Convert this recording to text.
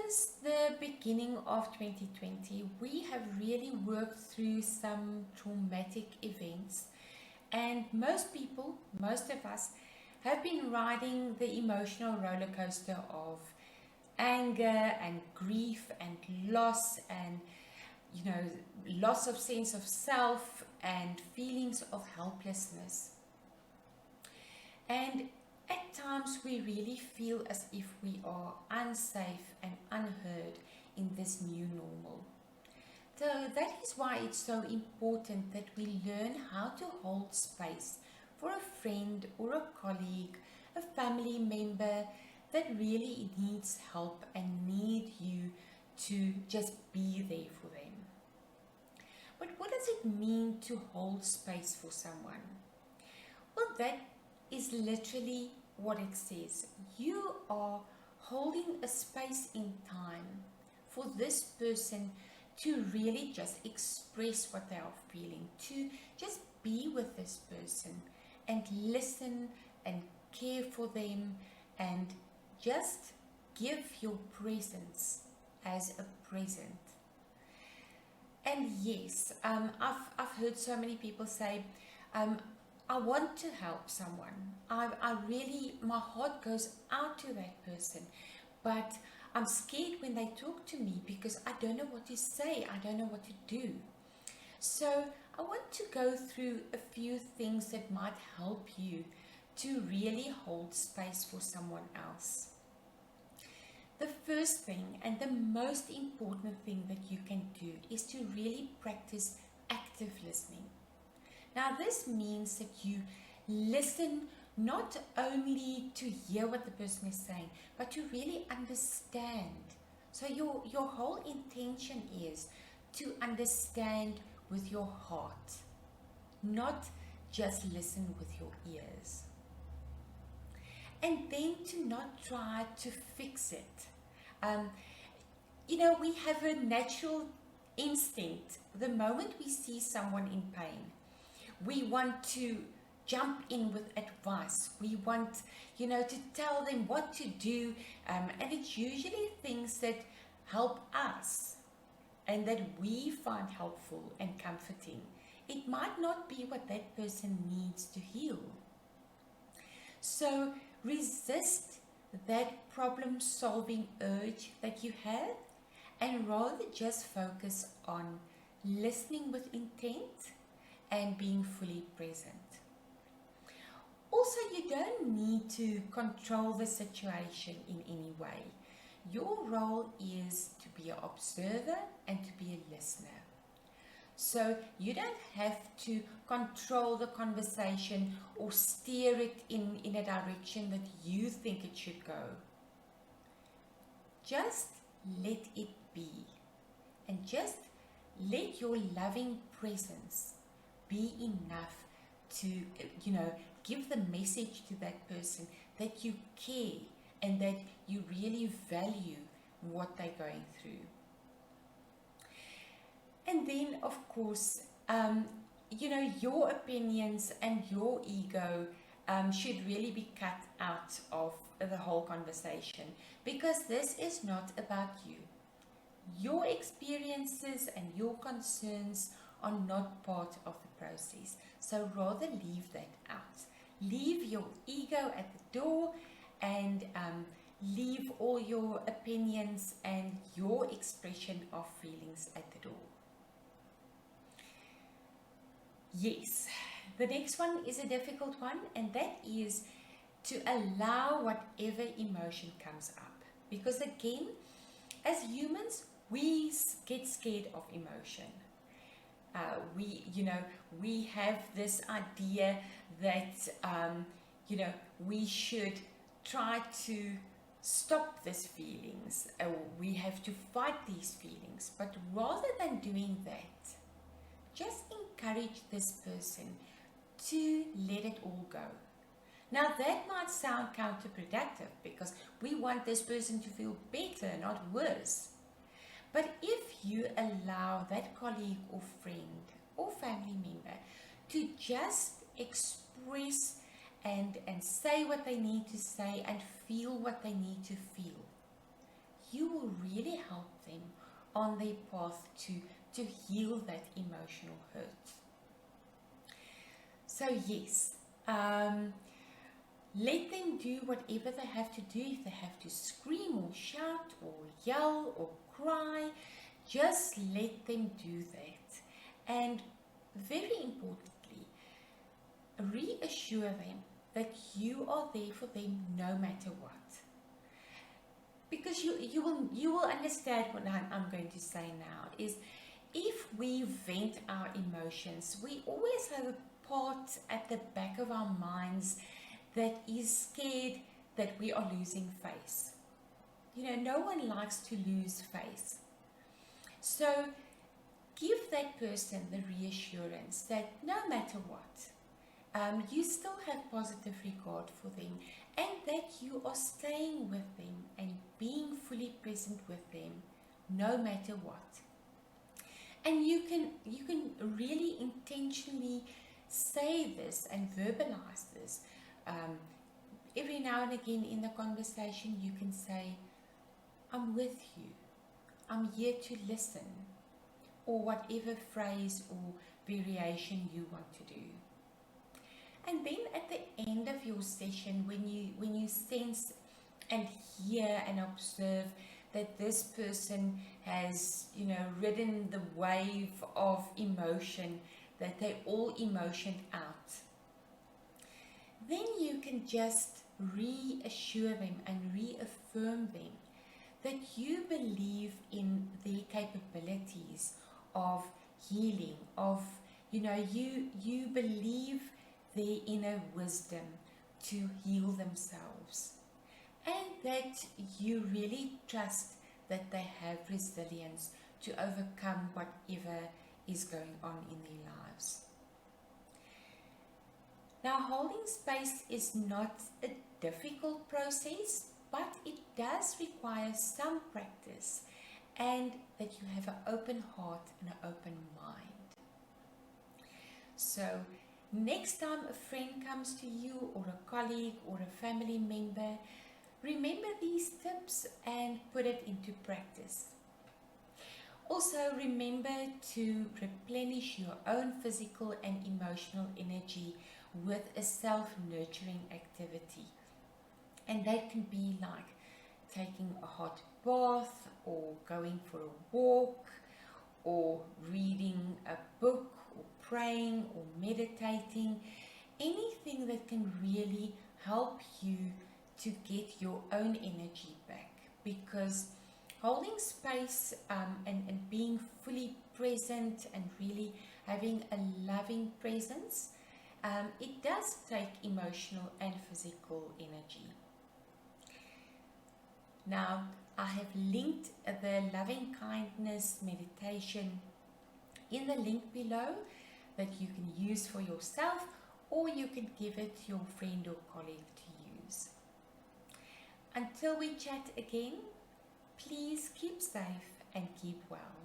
Since the beginning of 2020, we have really worked through some traumatic events, and most people, most of us, have been riding the emotional roller coaster of anger and grief and loss and loss of sense of self and feelings of helplessness. And at times we really feel as if we are unsafe and unheard in this new normal. So that is why it's so important that we learn how to hold space for a friend or a colleague, a family member that really needs help and need you to just be there for them. But what does it mean to hold space for someone? Well, that is literally what it says. You are holding a space in time for this person to really just express what they are feeling, to just be with this person and listen and care for them and just give your presence as a present. And yes, I've heard so many people say, I want to help someone. I really, my heart goes out to that person, but I'm scared when they talk to me because I don't know what to say. I don't know what to do. So I want to go through a few things that might help you to really hold space for someone else. The first thing and the most important thing that you can do is to really practice active listening. Now this means that you listen not only to hear what the person is saying, but to really understand. So your whole intention is to understand with your heart, not just listen with your ears. And then to not try to fix it. We have a natural instinct. The moment we see someone in pain, we want to jump in with advice. We want, to tell them what to do. And it's usually things that help us and that we find helpful and comforting. It might not be what that person needs to heal. So resist that problem-solving urge that you have and rather just focus on listening with intent and being fully present. Also, you don't need to control the situation in any way. Your role is to be an observer and to be a listener. So you don't have to control the conversation or steer it in a direction that you think it should go. Just let it be and just let your loving presence be enough to, give the message to that person that you care and that you really value what they're going through. And then, of course, your opinions and your ego should really be cut out of the whole conversation because this is not about you. Your experiences and your concerns are not part of the process. So rather leave that out. Leave your ego at the door and leave all your opinions and your expression of feelings at the door. Yes, the next one is a difficult one, and that is to allow whatever emotion comes up. Because again, as humans, we get scared of emotion. We have this idea that, we should try to stop these feelings. We have to fight these feelings. But rather than doing that, just encourage this person to let it all go. Now that might sound counterproductive because we want this person to feel better, not worse. But if you allow that colleague or friend or family member to just express and say what they need to say and feel what they need to feel, you will really help them on their path to heal that emotional hurt. So yes, let them do whatever they have to do. If they have to scream or shout or yell or cry, just let them do that. And very importantly, reassure them that you are there for them no matter what. Because you will understand what I'm going to say now is, if we vent our emotions, we always have a part at the back of our minds that is scared that we are losing face. No one likes to lose face. So give that person the reassurance that no matter what, you still have positive regard for them, and that you are staying with them and being fully present with them no matter what. And you can really intentionally say this and verbalize this. Every now and again in the conversation, you can say, I'm with you, I'm here to listen, or whatever phrase or variation you want to do. And then at the end of your session, when you sense and hear and observe that this person has, ridden the wave of emotion, that they all emotioned out, then you can just reassure them and reaffirm them that you believe in their capabilities of healing, of, you believe their inner wisdom to heal themselves, and that you really trust that they have resilience to overcome whatever is going on in their lives. Now, holding space is not a difficult process, but it does require some practice, and that you have an open heart and an open mind. So next time a friend comes to you, or a colleague or a family member, remember these tips and put it into practice. Also, remember to replenish your own physical and emotional energy with a self-nurturing activity. And that can be like taking a hot bath, or going for a walk, or reading a book, or praying, or meditating. Anything that can really help you to get your own energy back. Because holding space and being fully present and really having a loving presence, it does take emotional and physical energy. Now, I have linked the loving kindness meditation in the link below that you can use for yourself, or you can give it to your friend or colleague to use. Until we chat again, please keep safe and keep well.